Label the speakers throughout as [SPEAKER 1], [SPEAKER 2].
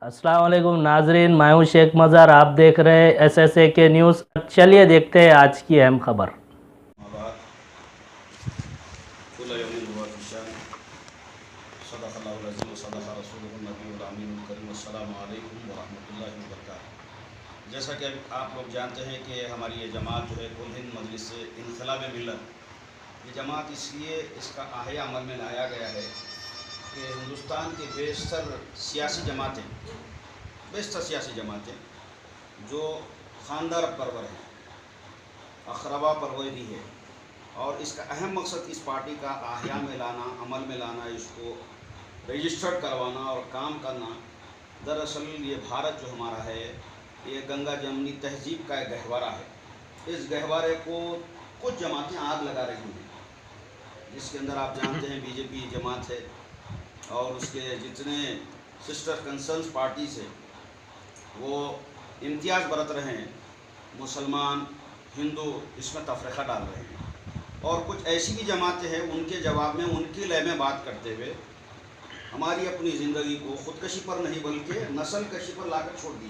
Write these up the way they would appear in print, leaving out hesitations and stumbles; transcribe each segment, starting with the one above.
[SPEAKER 1] अस्सलाम वालेकुम नाजरीन, मैं हूं शेख मज़ार। आप देख रहे हैं SSA के न्यूज़। चलिए देखते हैं आज की अहम खबर।
[SPEAKER 2] जैसा कि आप लोग जानते हैं कि हमारी ये जमात जो है कुल हिंद मजलिस इनकलाब मिल्लत, ये जमात इसलिए इसका आहिया अमल में लाया गया है कि हिंदुस्तान के बेशतर सियासी जमातें जो ख़ानदार परवर हैं, अखरबा परवरी है, और इसका अहम मकसद इस पार्टी का आहिया में लाना, अमल में लाना, इसको रजिस्टर्ड करवाना और काम करना। दरअसल ये भारत जो हमारा है, ये गंगा जमनी तहजीब का एक गहवारा है। इस गहवारे को कुछ जमातें आग लगा रही हैं, जिसके अंदर आप जानते हैं बीजेपी जमात है और उसके जितने सिस्टर कंसर्न्स पार्टीज है वो इम्तियाज़ बरत रहे हैं। मुसलमान, हिंदू इसमें तफरीक़ा डाल रहे हैं, और कुछ ऐसी भी जमातें हैं उनके जवाब में उनकी लय में बात करते हुए हमारी अपनी ज़िंदगी को ख़ुदकशी पर नहीं बल्कि नस्ल कशी पर लाकर छोड़ दी।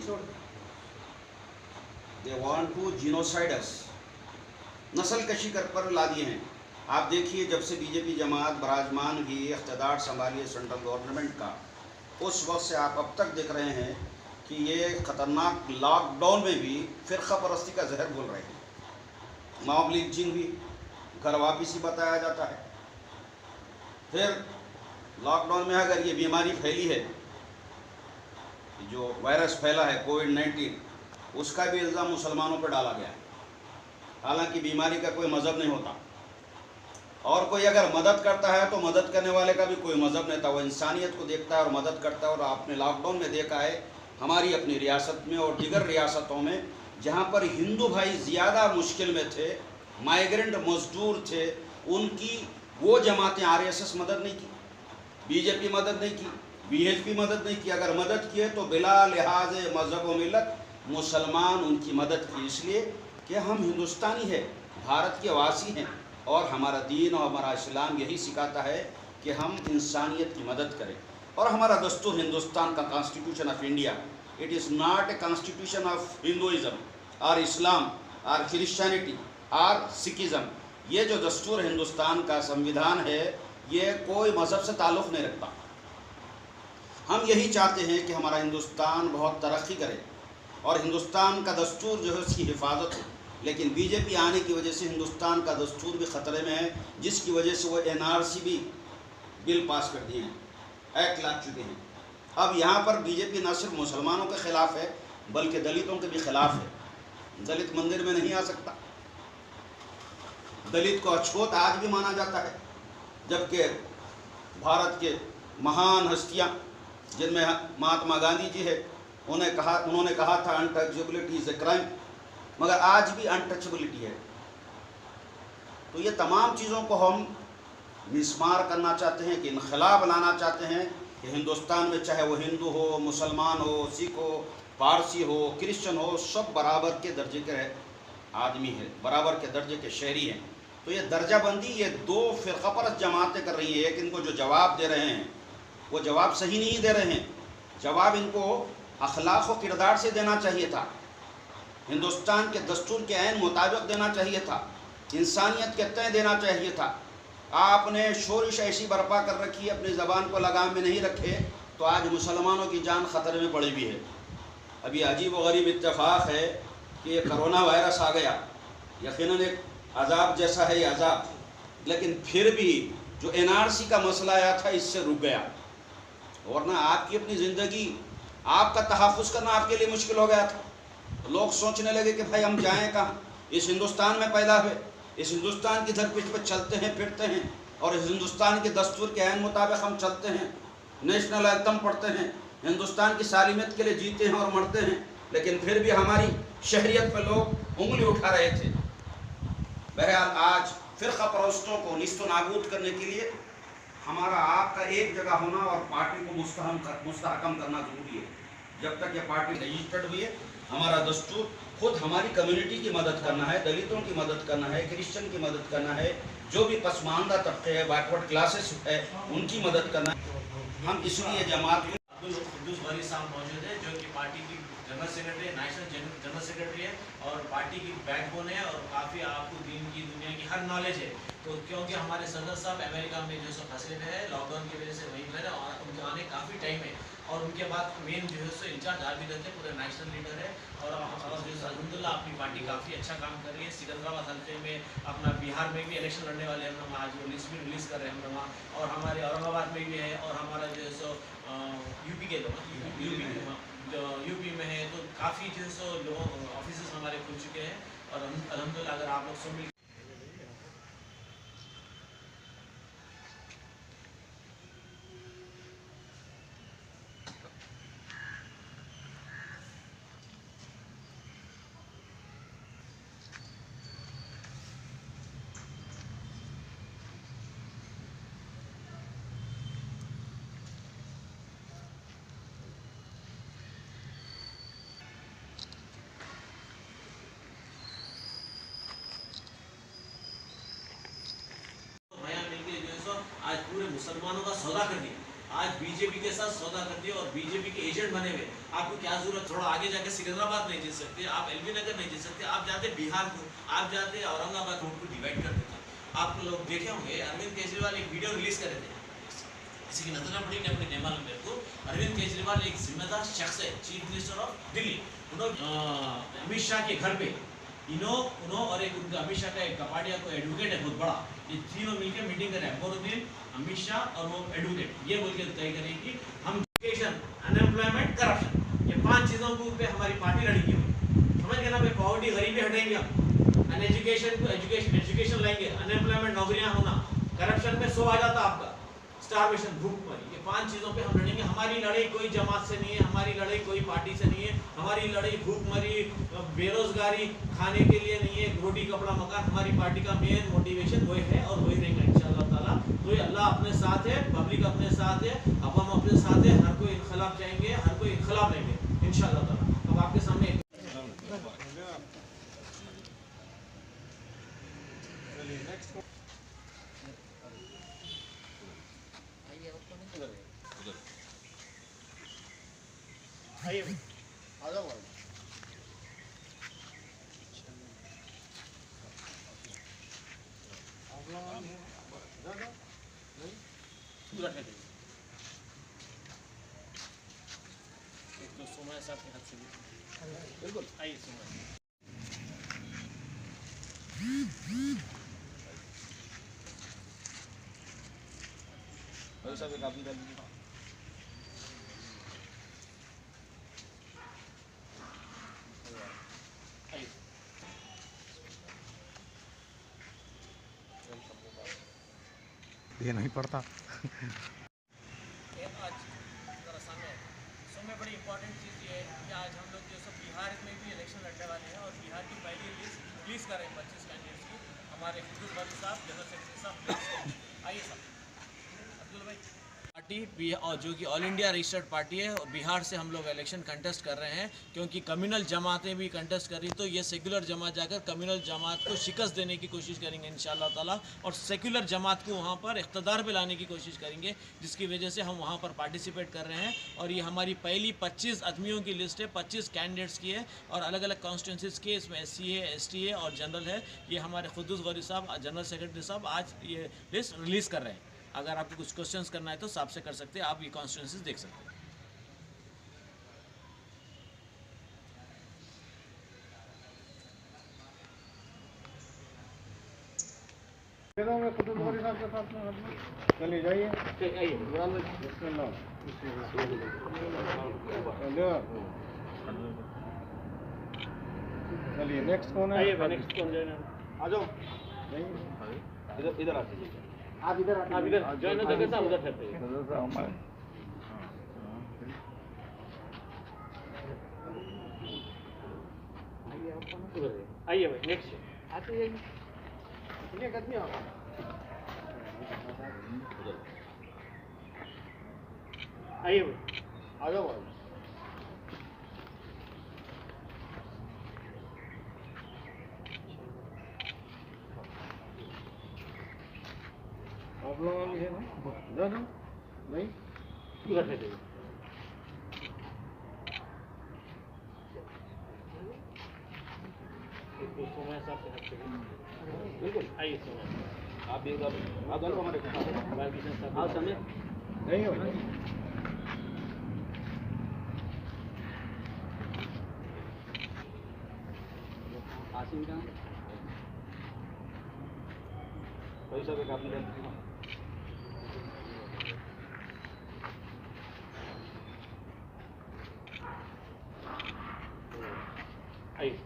[SPEAKER 2] दे वांट टू जीनोसाइड अस, नस्ल कशी कर पर ला दिए हैं। आप देखिए, जब से बीजेपी जमात बराजमान हुई, इक़्तिदार संभालिए सेंट्रल गवर्नमेंट का, उस वक्त से आप अब तक देख रहे हैं कि ये ख़तरनाक लॉकडाउन में भी फ़िरक़ा परस्ती का जहर बोल रहे हैं। मॉब लिंचिंग भी घर वापसी बताया जाता है। फिर लॉकडाउन में अगर ये बीमारी फैली है, जो वायरस फैला है कोविड-19, उसका भी इल्ज़ाम मुसलमानों पर डाला गया है। हालांकि बीमारी का कोई मज़हब नहीं होता, और कोई अगर मदद करता है तो मदद करने वाले का भी कोई मज़हब नहीं था। वो इंसानियत को देखता है और मदद करता है। और आपने लॉकडाउन में देखा है हमारी अपनी रियासत में और दीगर रियासतों में, जहाँ पर हिंदू भाई ज़्यादा मुश्किल में थे, माइग्रेंट मजदूर थे, उनकी वो जमातें RSS मदद नहीं की, बीजेपी मदद नहीं की, BHP मदद नहीं की। अगर मदद किए तो बिला लिहाज मज़हब व मिलत मुसलमान उनकी मदद की, इसलिए कि हम हिंदुस्तानी है, भारत के वासी हैं, और हमारा दीन और हमारा इस्लाम यही सिखाता है कि हम इंसानियत की मदद करें। और हमारा दस्तूर हिंदुस्तान का constitution of India, it is not a constitution of Hinduism और इस्लाम और क्रिश्चियनिटी और सिखिज़म। ये जो दस्तूर हिंदुस्तान का संविधान है, ये कोई मज़हब से ताल्लुक़ नहीं रखता। हम यही चाहते हैं कि हमारा हिंदुस्तान बहुत तरक्की करे और हिंदुस्तान का दस्तूर जो है उसकी हिफाजत हो। लेकिन बीजेपी आने की वजह से हिंदुस्तान का दस्तूर भी ख़तरे में है, जिसकी वजह से वो NRC भी बिल पास कर दिए हैं, एक्ट ला चुके हैं। अब यहाँ पर बीजेपी न सिर्फ मुसलमानों के ख़िलाफ़ है बल्कि दलितों के भी ख़िलाफ़ है। दलित मंदिर में नहीं आ सकता, दलित को अछूत आज भी माना जाता है, जबकि भारत के महान हस्तियाँ जिनमें महात्मा गांधी जी है, उन्होंने कहा था अनटचेबिलिटी इज़ ए क्राइम, मगर आज भी अनटचेबिलिटी है। तो ये तमाम चीज़ों को हम मिसमार करना चाहते हैं, कि इनकलाब लाना चाहते हैं कि हिंदुस्तान में चाहे वो हिंदू हो, मुसलमान हो, सिख हो, पारसी हो, क्रिश्चियन हो, सब बराबर के दर्जे के आदमी हैं, बराबर के दर्जे के शहरी हैं। तो ये दर्जाबंदी ये दो फ़िरक़ा परस्त जमातें कर रही है कि इनको जो जवाब दे रहे हैं वो जवाब सही नहीं दे रहे हैं। जवाब इनको अखलाक़ व किरदार से देना चाहिए था, हिंदुस्तान के दस्तूर के ऐन मुताबिक देना चाहिए था, इंसानियत के तय देना चाहिए था। आपने शोरिश ऐसी बर्पा कर रखी है, अपनी ज़बान को लगाम में नहीं रखे, तो आज मुसलमानों की जान ख़तरे में पड़ी हुई है। अभी अजीब व गरीब इत्तेफाक है कि ये कोरोना वायरस आ गया, यकीनन एक अजाब जैसा है ये अजाब, लेकिन फिर भी जो NRC का मसला आया था इससे रुक गया, वरना आपकी अपनी ज़िंदगी, आपका तहफ़्फ़ुज़ करना आपके लिए मुश्किल हो गया था। लोग सोचने लगे कि भाई हम जाएं कहाँ, इस हिंदुस्तान में पैदा हुए, इस हिंदुस्तान की धरती पर चलते हैं फिरते हैं, और इस हिंदुस्तान के दस्तूर के ऐन मुताबिक हम चलते हैं, नेशनल एंथम पढ़ते हैं, हिंदुस्तान की सालिमियत के लिए जीते हैं और मरते हैं, लेकिन फिर भी हमारी शहरियत पर लोग उंगली उठा रहे थे। बहरहाल आज फ़िरक़ा परस्तों को निस्तो नाबूद करने के लिए हमारा आपका एक जगह होना और पार्टी को मुस्तहकम करना ज़रूरी है। जब तक ये पार्टी रजिस्टर्ड हुई है, हमारा दस्तूर खुद हमारी कम्युनिटी की मदद करना है, दलितों की मदद करना है, क्रिश्चियन की मदद करना है, जो भी पसमानदा तबके है, बैकवर्ड क्लासेस है, उनकी मदद करना है। हम इसलिए जमात
[SPEAKER 3] खुद्दूस वाली साहब मौजूद है, जो कि पार्टी की general secretary, national general secretary है और पार्टी की बैकबोन है और काफ़ी आपको दीन की दुनिया की हर नॉलेज है। तो क्योंकि हमारे सदर साहब अमेरिका में जो सो फंसे हुए हैं लॉकडाउन की वजह से वहीं पर है और उनके आने काफ़ी टाइम है और उनके बाद मेन जो है सो इंचार्ज आप भी रहते हैं, पूरे नेशनल लीडर है और जो अल्हम्दुलिल्लाह अपनी पार्टी काफ़ी अच्छा काम कर रही है। सिकंदराबाद हल्के में अपना बिहार में भी इलेक्शन लड़ने वाले हम लोग आज वो लिस्ट भी रिलीज़ कर रहे हैं हम लोग वहाँ और हमारे औरंगाबाद में भी है और हमारा जो है सो यूपी के लोग यूपी में है तो काफ़ी जो है सो लोगों ऑफिस हमारे खुल चुके हैं और अल्हम्दुलिल्लाह अगर आप लोग सब मिल आज पूरे मुसलमानों का सौदा कर दिया, आज बीजेपी के साथ सौदा कर दिया और बीजेपी के एजेंट बने हुए। आपको क्या जरूरत, थोड़ा आगे जाके सिकंदराबाद नहीं जीत सकते, आप एलबी नगर नहीं जीत सकते, आप जाते बिहार को, आप जाते औरंगाबाद रोड को डिवाइड कर देते। आप लोग देखे होंगे अरविंद केजरीवाल एक वीडियो रिलीज कर रहे थे, किसी की नजर पड़ी नहीं, अपने नहीं मालूम मेरे को। अरविंद केजरीवाल एक जिम्मेदार शख्स है, चीफ मिनिस्टर ऑफ दिल्ली। उन्होंने अमित शाह के घर पे उन्होंने और एक उनका अमित शाह का एक कपाड़िया को एडवोकेट है बहुत बड़ा, ये तीनों मिलकर मीटिंग करें, अकबरुद्दीन, अमित शाह और वो एडवोकेट, ये बोल के तय करें कि हम एजुकेशन, अनएम्प्लॉयमेंट, करप्शन, ये 5 चीजों के ऊपर हमारी पार्टी लड़ेगी। समझ गए ना भाई, पॉवर्टी गरीबी हटाएंगे हम, एजुकेशन लाएंगे, अनएम्प्लॉयमेंट नौकरियां होना, करप्शन में 100 आ जाता आपका, स्टारवेशन भूखमरी, ये 5 चीजों पे हम लड़ेंगे। हमारी लड़ाई कोई जमात से नहीं है, हमारी लड़ाई कोई पार्टी से नहीं है, हमारी लड़ाई भूखमरी, बेरोजगारी, खाने के लिए नहीं है, रोटी कपड़ा मकान, हमारी पार्टी का मेन मोटिवेशन वही है और वही रहेगा इंशाअल्लाह ताला। तो ये अल्लाह अपने साथ है, पब्लिक अपने साथ है, अब हम अपने साथ है, हर कोई इनकलाब चाहेंगे, हर कोई इनकलाब लेंगे इंशाअल्लाह ताला। अब आपके सामने आइए आ जाओ तो सोमा साहब के हाथ से बिल्कुल आइए सोमा साहब एक आदमी डाल दीजिए।
[SPEAKER 4] ये नहीं पड़ता।
[SPEAKER 3] आज जरा सामने में बड़ी इंपॉर्टेंट चीज़ ये है कि आज हम लोग जो सब बिहार में भी इलेक्शन लड़ने वाले हैं और बिहार की पहली लिस्ट रिलीज़ कर रहे हैं 25 कैंडिडेट्स की। हमारे खुद्दूस वाली साहब, जनरल सेक्रेटरी साहब, आइए साहब। अब्दुल भाई, पार्टी और जो कि ऑल इंडिया रजिस्टर्ड पार्टी है और बिहार से हम लोग इलेक्शन कंटेस्ट कर रहे हैं क्योंकि कम्युनल जमातें भी कंटेस्ट कर रही, तो ये सेक्युलर जमात जाकर कम्युनल जमात को शिकस्त देने की कोशिश करेंगे इंशाअल्लाह ताला और सेक्युलर जमात को वहाँ पर इख्तदार पे लाने की कोशिश करेंगे, जिसकी वजह से हम वहाँ पर पार्टिसिपेट कर रहे हैं। और ये हमारी पहली 25 आदमियों की लिस्ट है, 25 कैंडिडेट्स की है और अलग अलग कॉन्स्टिट्यूंसीज के, इसमें SC है, ST है और जनरल है। ये हमारे खुद्दूस गौरी साहब, जनरल सेक्रेटरी साहब आज ये लिस्ट रिलीज़ कर रहे हैं। अगर आपको कुछ क्वेश्चंस करना है तो साहब से कर सकते हैं, आप ये कॉन्स्टिट्यूंसीज देख सकते हैं।
[SPEAKER 4] चलिए जाइए। चलिए नेक्स्ट कौन है?
[SPEAKER 3] नेक्स्ट कौन जाए?
[SPEAKER 4] आ जाओ।
[SPEAKER 2] इधर इधर आते हैं।
[SPEAKER 3] आप इधर ज्वाइन हो जाएंगे साहब, उधर ठहरते हैं। आइए भाई नेक्स्ट आते जाइए। कितने आदमी हो? आइए भाई
[SPEAKER 4] आ जाओ भाई। आप लोग है ना? जाओ नहीं
[SPEAKER 3] उधर ठहरते हैं। बिल्कुल आइए सोना आप भी आप दोनों हमारे आप समय
[SPEAKER 4] नहीं हो भाई
[SPEAKER 3] आसिम का पैसा का काफी आइए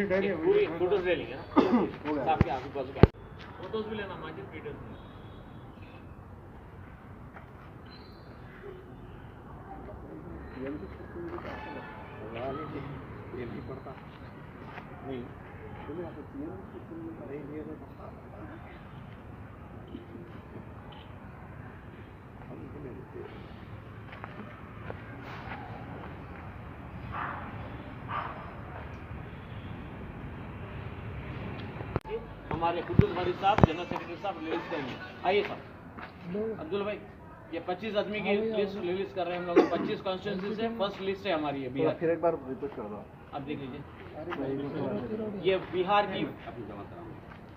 [SPEAKER 3] पूरी फोटोज ले लेंगे ना आपके आजू बाजू का फोटोज भी लेना मार्केट वीडियोज में
[SPEAKER 4] पड़ता नहीं
[SPEAKER 3] हमारे खुद्दुल वारिस साहब जनरल सेक्रेटरी साहब रिलीज करेंगे आइए साहब अब्दुल भाई ये 25 आदमी की लिस्ट रिलीज कर रहे हैं हम लोग 25 कॉन्स्टिट्यूंसी से फर्स्ट लिस्ट है हमारी ये बिहार
[SPEAKER 4] फिर एक बार रिपीट कर दो
[SPEAKER 3] आप देख लीजिए ये बिहार की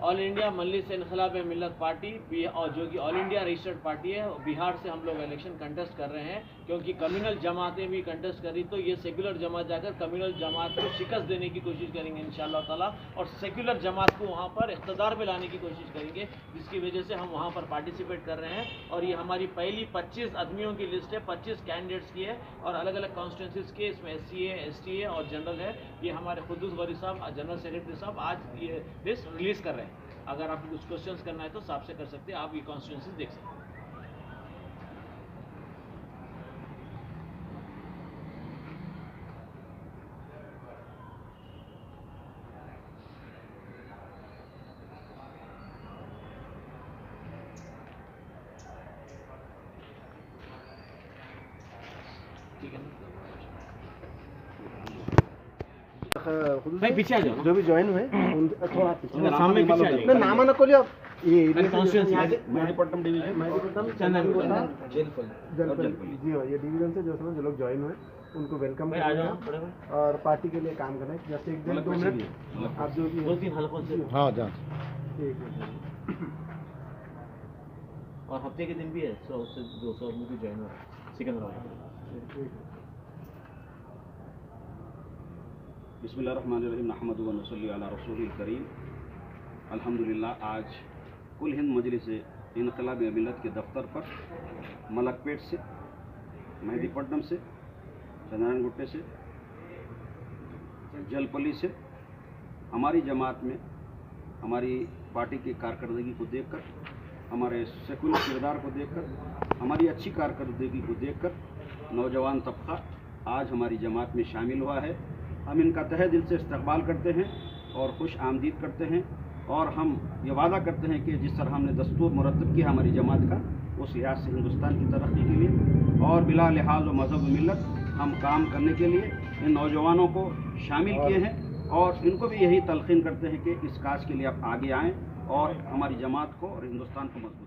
[SPEAKER 3] ऑल इंडिया मजलिस इनकलाब मिल्लत पार्टी और जो कि ऑल इंडिया रजिस्टर्ड पार्टी है बिहार से हम लोग इलेक्शन कंटेस्ट कर रहे हैं क्योंकि कम्युनल जमातें भी कंटेस्ट कर रही तो ये सेक्युलर जमात जाकर कम्युनल जमात को शिकस्त देने की कोशिश करेंगे इंशाअल्लाह ताला और सेक्युलर जमात को वहाँ पर इक़्तिदार में लाने की कोशिश करेंगे जिसकी वजह से हम वहाँ पर पार्टिसिपेट कर रहे हैं और ये हमारी पहली 25 आदमियों की लिस्ट है 25 कैंडिडेट्स की है और अलग अलग कॉन्स्टिट्यूंसीज के इसमें SC है ST है और जनरल है ये हमारे खुद्दुल वारिस साहब जनरल सेक्रेटरी साहब आज ये लिस्ट रिलीज़ कर रहे हैं अगर आपको कुछ क्वेश्चंस करना है तो साहब से कर सकते हैं आप ये कॉन्स्टिट्यूंसी देख सकते हैं ठीक है
[SPEAKER 4] भाई
[SPEAKER 3] पीछे आ जाओ
[SPEAKER 4] जो भी ज्वाइन हुए थोड़ा पीछे
[SPEAKER 3] सामने पीछे आ जाओ
[SPEAKER 4] ना नाम ना खोलिए ये
[SPEAKER 3] मेहदीपट्टनम डिवीजन
[SPEAKER 4] जनपद जी हाँ ये डिवीजन से जो लोग ज्वाइन हुए उनको वेलकम करेंगे और पार्टी के लिए काम करें जैसे एक दिन 2 मिनट आप जो भी
[SPEAKER 3] 2-3 हलकों से
[SPEAKER 4] हाँ जा
[SPEAKER 3] और हफ्ते के दिन भी है 100 से 200 आदमी भी ज्वाइन हो रहा है सिकंदराबाद
[SPEAKER 2] बिस्मिल्लाहिर्रहमानिर्रहीम नहमदुहु व नसल्ली अला रसूलिल करीम अल्हम्दुलिल्लाह आज कुल हिंद मजलिस इनकलाब मिल्लत के दफ्तर पर मलकपेट से मेहदीपट्टनम से चंद्रायन गुट्टे से जलपली से हमारी जमात में हमारी पार्टी की कारकर्दगी को देखकर हमारे सेकुलर किरदार को देखकर हमारी अच्छी कारकर्दगी को देखकर नौजवान तबका आज हमारी जमात में शामिल हुआ है हम इनका तहे दिल से इस्तकबाल करते हैं और खुश आमदीद करते हैं और हम ये वादा करते हैं कि जिस तरह हमने दस्तूर मुरतब किया हमारी जमात का उस लिहाज से हिंदुस्तान की तरक्की के लिए और बिला लिहाज व मज़हब मिल्लत हम काम करने के लिए इन नौजवानों को शामिल किए हैं और इनको भी यही तलक़ीन करते हैं कि इस काज के लिए आप आगे आएँ और हमारी जमात को और हिंदुस्तान को मजबूत